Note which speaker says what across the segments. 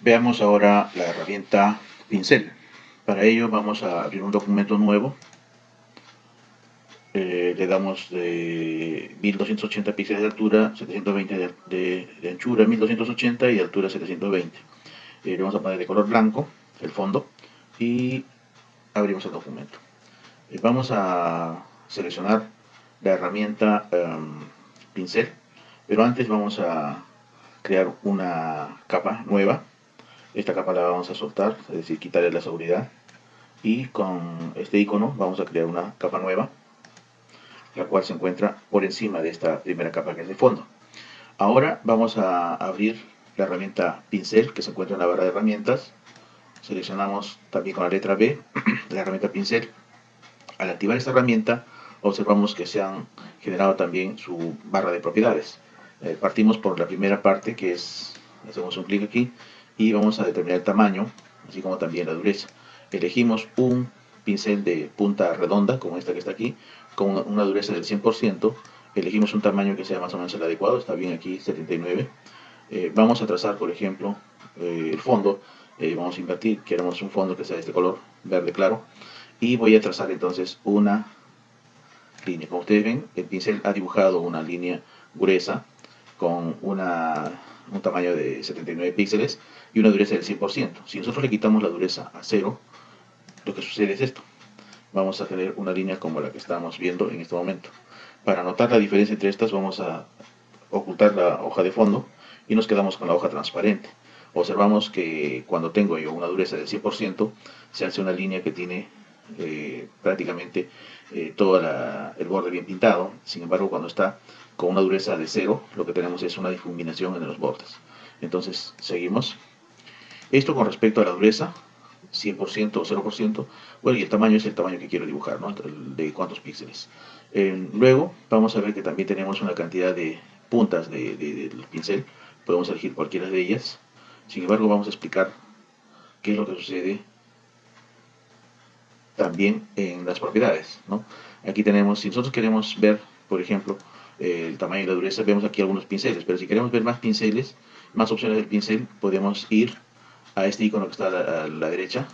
Speaker 1: Veamos ahora la herramienta pincel. Para ello vamos a abrir un documento nuevo. Le damos de 1280 píxeles de altura, 720 de anchura, 1280 y de altura 720. Le vamos a poner de color blanco el fondo y abrimos el documento. Vamos a seleccionar la herramienta pincel, pero antes vamos a crear una capa nueva. Esta capa la vamos a soltar, es decir, quitarle la seguridad. Y con este icono vamos a crear una capa nueva, la cual se encuentra por encima de esta primera capa que es de fondo. Ahora vamos a abrir la herramienta pincel que se encuentra en la barra de herramientas. Seleccionamos también con la letra B la herramienta pincel. Al activar esta herramienta observamos que se han generado también su barra de propiedades. Partimos por la primera parte, que es, hacemos un clic aquí y vamos a determinar el tamaño, así como también la dureza. Elegimos un pincel de punta redonda, como esta que está aquí, con una dureza del 100%. Elegimos un tamaño que sea más o menos el adecuado, está bien aquí, 79. Vamos a trazar, por ejemplo, el fondo. Vamos a invertir, queremos un fondo que sea de este color, verde claro. Y voy a trazar entonces una línea. Como ustedes ven, el pincel ha dibujado una línea gruesa con un tamaño de 79 píxeles y una dureza del 100%. Si nosotros le quitamos la dureza a 0, lo que sucede es esto. Vamos a tener una línea como la que estamos viendo en este momento. Para notar la diferencia entre estas, vamos a ocultar la hoja de fondo y nos quedamos con la hoja transparente. Observamos que cuando tengo yo una dureza del 100%, se hace una línea que tiene prácticamente todo el borde bien pintado. Sin embargo, cuando está con una dureza de 0, lo que tenemos es una difuminación en los bordes. Entonces, seguimos. Esto con respecto a la dureza, 100% o 0%. Bueno, y el tamaño es el tamaño que quiero dibujar, ¿no? De cuántos píxeles. Luego vamos a ver que también tenemos una cantidad de puntas del pincel. Podemos elegir cualquiera de ellas. Sin embargo, vamos a explicar qué es lo que sucede también en las propiedades, ¿no? Aquí tenemos, si nosotros queremos ver, por ejemplo, el tamaño y la dureza, vemos aquí algunos pinceles, pero si queremos ver más pinceles, más opciones del pincel, podemos ir a este icono que está a la derecha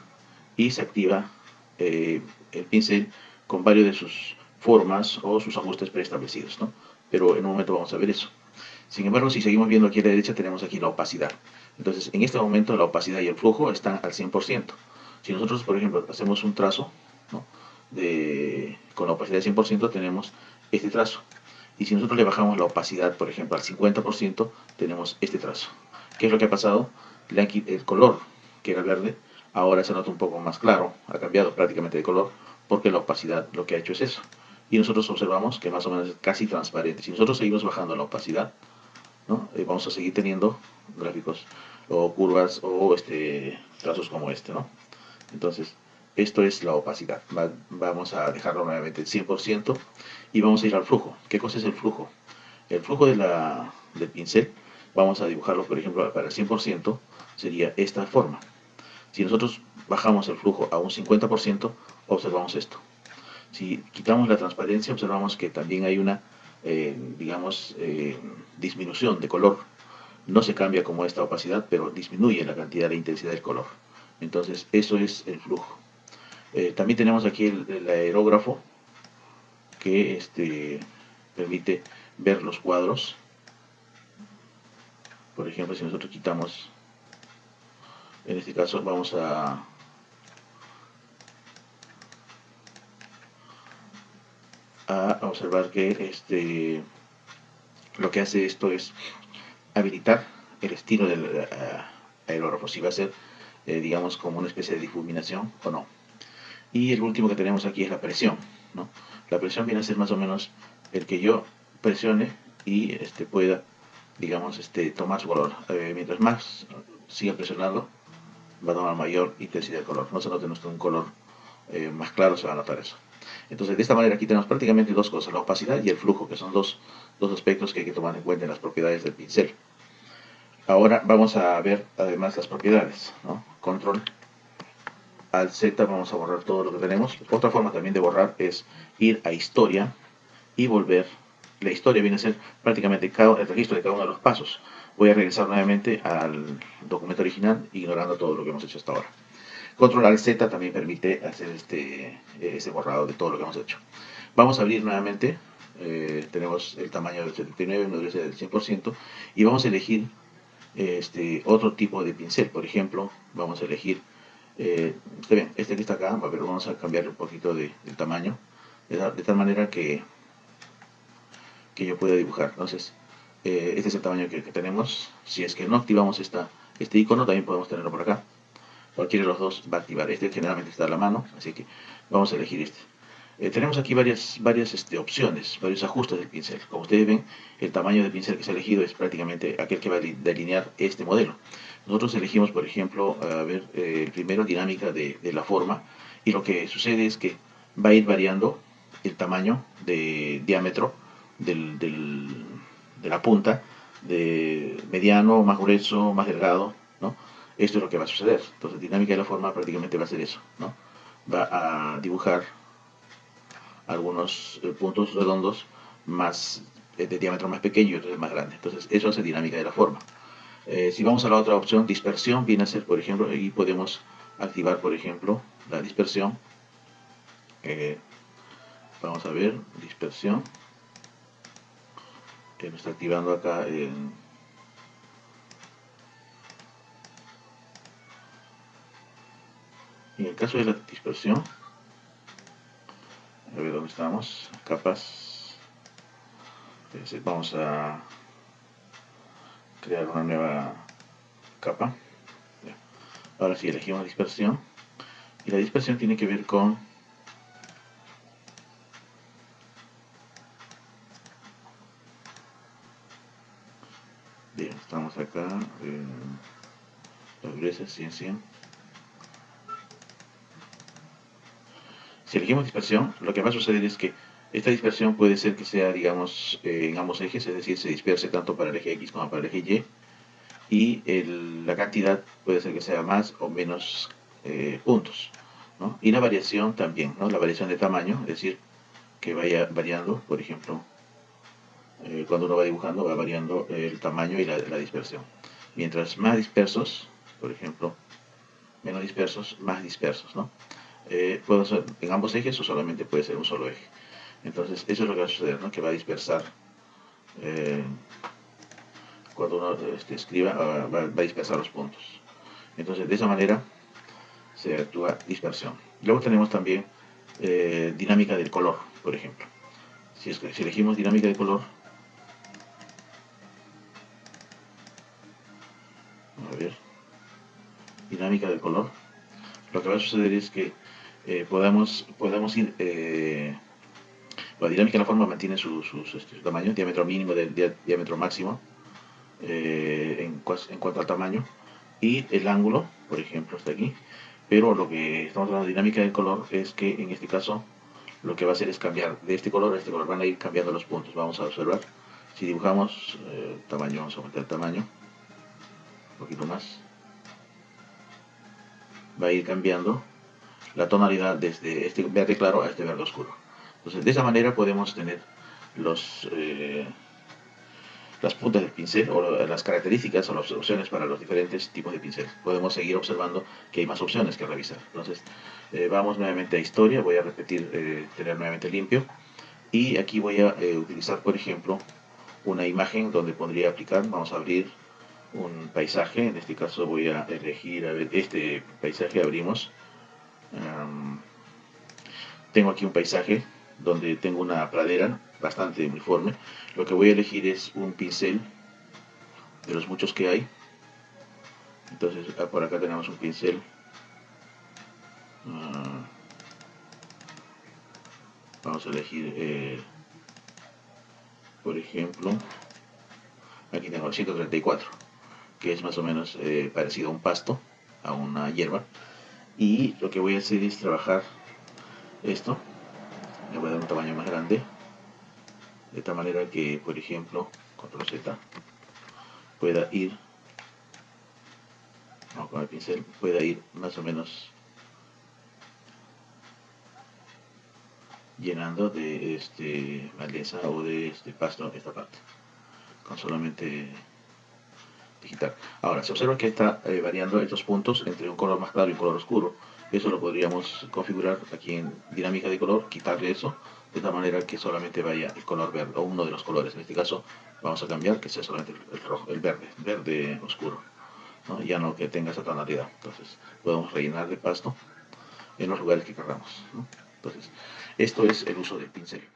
Speaker 1: y se activa el pincel con varios de sus formas o sus ajustes preestablecidos, ¿no? Pero en un momento vamos a ver eso. Sin embargo, si seguimos viendo aquí a la derecha, tenemos aquí la opacidad. Entonces, en este momento la opacidad y el flujo están al 100%. Si nosotros, por ejemplo, hacemos un trazo, ¿no? Con la opacidad del 100%, tenemos este trazo. Y si nosotros le bajamos la opacidad, por ejemplo, al 50%, tenemos este trazo. ¿Qué es lo que ha pasado? El color, que era verde, ahora se nota un poco más claro, ha cambiado prácticamente de color, porque la opacidad lo que ha hecho es eso. Y nosotros observamos que más o menos es casi transparente. Si nosotros seguimos bajando la opacidad, ¿no? Vamos a seguir teniendo gráficos o curvas o trazos como este, ¿no? Entonces, esto es la opacidad. Vamos a dejarlo nuevamente el 100% y vamos a ir al flujo. ¿Qué cosa es el flujo? El flujo del pincel, vamos a dibujarlo, por ejemplo, para el 100%, sería esta forma. Si nosotros bajamos el flujo a un 50%, observamos esto. Si quitamos la transparencia, observamos que también hay una, digamos, disminución de color. No se cambia como esta opacidad, pero disminuye la cantidad de intensidad del color. Entonces, eso es el flujo. También tenemos aquí el aerógrafo, que permite ver los cuadros. Por ejemplo, si nosotros quitamos, en este caso vamos a observar que lo que hace esto es habilitar el estilo del aerógrafo, si va a ser, digamos, como una especie de difuminación o no. Y el último que tenemos aquí es la presión, ¿no? La presión viene a ser más o menos el que yo presione y pueda, digamos, tomar su color. Mientras más siga presionando, va a tomar mayor intensidad de color. No se note nuestro un color más claro, se va a notar eso. Entonces, de esta manera aquí tenemos prácticamente dos cosas, la opacidad y el flujo, que son dos aspectos que hay que tomar en cuenta en las propiedades del pincel. Ahora vamos a ver además las propiedades, ¿no? Control al Z, vamos a borrar todo lo que tenemos. Otra forma también de borrar es ir a historia y volver. La historia viene a ser prácticamente el registro de cada uno de los pasos. Voy a regresar nuevamente al documento original, ignorando todo lo que hemos hecho hasta ahora. Control Alt Z también permite hacer ese borrado de todo lo que hemos hecho. Vamos a abrir nuevamente. Tenemos el tamaño del 79, una dureza del 100%, y vamos a elegir otro tipo de pincel. Por ejemplo, vamos a elegir, está bien, este que está acá, pero vamos a cambiarle un poquito del tamaño, de tal manera que yo pueda dibujar. Entonces, este es el tamaño que tenemos. Si es que no activamos este icono, también podemos tenerlo por acá. Cualquiera de los dos va a activar. Este generalmente está a la mano, así que vamos a elegir este. Tenemos aquí varias opciones, varios ajustes del pincel. Como ustedes ven, el tamaño del pincel que se ha elegido es prácticamente aquel que va a delinear este modelo. Nosotros elegimos, por ejemplo, primero dinámica de la forma, y lo que sucede es que va a ir variando el tamaño de diámetro de la punta, de mediano, más grueso, más delgado, ¿no? Esto es lo que va a suceder. Entonces, dinámica de la forma prácticamente va a ser eso, ¿no? Va a dibujar algunos puntos redondos más de diámetro más pequeño y otros más grande. Entonces, eso hace dinámica de la forma. Si vamos a la otra opción, dispersión, viene a ser, por ejemplo, y podemos activar, por ejemplo, la dispersión. Vamos a ver, dispersión, que me está activando acá en el caso de la dispersión. A ver dónde estamos, capas. Vamos a crear una nueva capa. Ahora sí, elegimos dispersión, y la dispersión tiene que ver con bien, estamos acá, la dureza 100. Si elegimos dispersión, lo que va a suceder es que esta dispersión puede ser que sea, digamos, en ambos ejes, es decir, se disperse tanto para el eje X como para el eje Y, la cantidad puede ser que sea más o menos puntos, ¿no? Y la variación también, ¿no? La variación de tamaño, es decir, que vaya variando, por ejemplo, cuando uno va dibujando va variando el tamaño y la dispersión. Mientras más dispersos, por ejemplo, menos dispersos, más dispersos, ¿no? Puede ser en ambos ejes o solamente puede ser un solo eje. Entonces, eso es lo que va a suceder, ¿no? Que va a dispersar, eh, cuando uno escriba, va a dispersar los puntos. Entonces, de esa manera se actúa dispersión. Luego tenemos también dinámica del color, por ejemplo. Si elegimos dinámica de color, a ver, dinámica del color, lo que va a suceder es que podamos ir, la dinámica de la forma mantiene su tamaño, diámetro mínimo, diámetro máximo, en cuanto al tamaño, y el ángulo, por ejemplo, está aquí. Pero lo que estamos hablando de dinámica del color es que en este caso lo que va a hacer es cambiar de este color a este color, van a ir cambiando los puntos. Vamos a observar, si dibujamos tamaño, vamos a aumentar el tamaño un poquito más, va a ir cambiando la tonalidad desde este verde claro a este verde oscuro. Entonces, de esa manera podemos tener los, las puntas del pincel, o las características o las opciones para los diferentes tipos de pincel. Podemos seguir observando que hay más opciones que revisar. Entonces, vamos nuevamente a historia, voy a repetir, tener nuevamente limpio, y aquí voy a utilizar, por ejemplo, una imagen donde podría aplicar. Vamos a abrir un paisaje, en este caso voy a elegir, a ver, este paisaje abrimos. Tengo aquí un paisaje donde tengo una pradera bastante uniforme. Lo que voy a elegir es un pincel de los muchos que hay. Entonces, por acá tenemos un pincel. Uh, Vamos a elegir, por ejemplo, aquí tengo el 134, que es más o menos parecido a un pasto, a una hierba. Y lo que voy a hacer es trabajar esto. Le voy a dar un tamaño más grande, de tal manera que, por ejemplo, control Z, pueda ir, no, con el pincel, pueda ir más o menos llenando de maleza o de pasto esta parte, con solamente digital. Ahora, se observa que está variando estos puntos entre un color más claro y un color oscuro. Eso lo podríamos configurar aquí en dinámica de color, quitarle eso, de tal manera que solamente vaya el color verde, o uno de los colores. En este caso vamos a cambiar que sea solamente el rojo, el verde, verde oscuro, ¿no? Ya no que tenga esa tonalidad. Entonces podemos rellenar de pasto en los lugares que queramos, ¿no? Entonces, esto es el uso del pincel.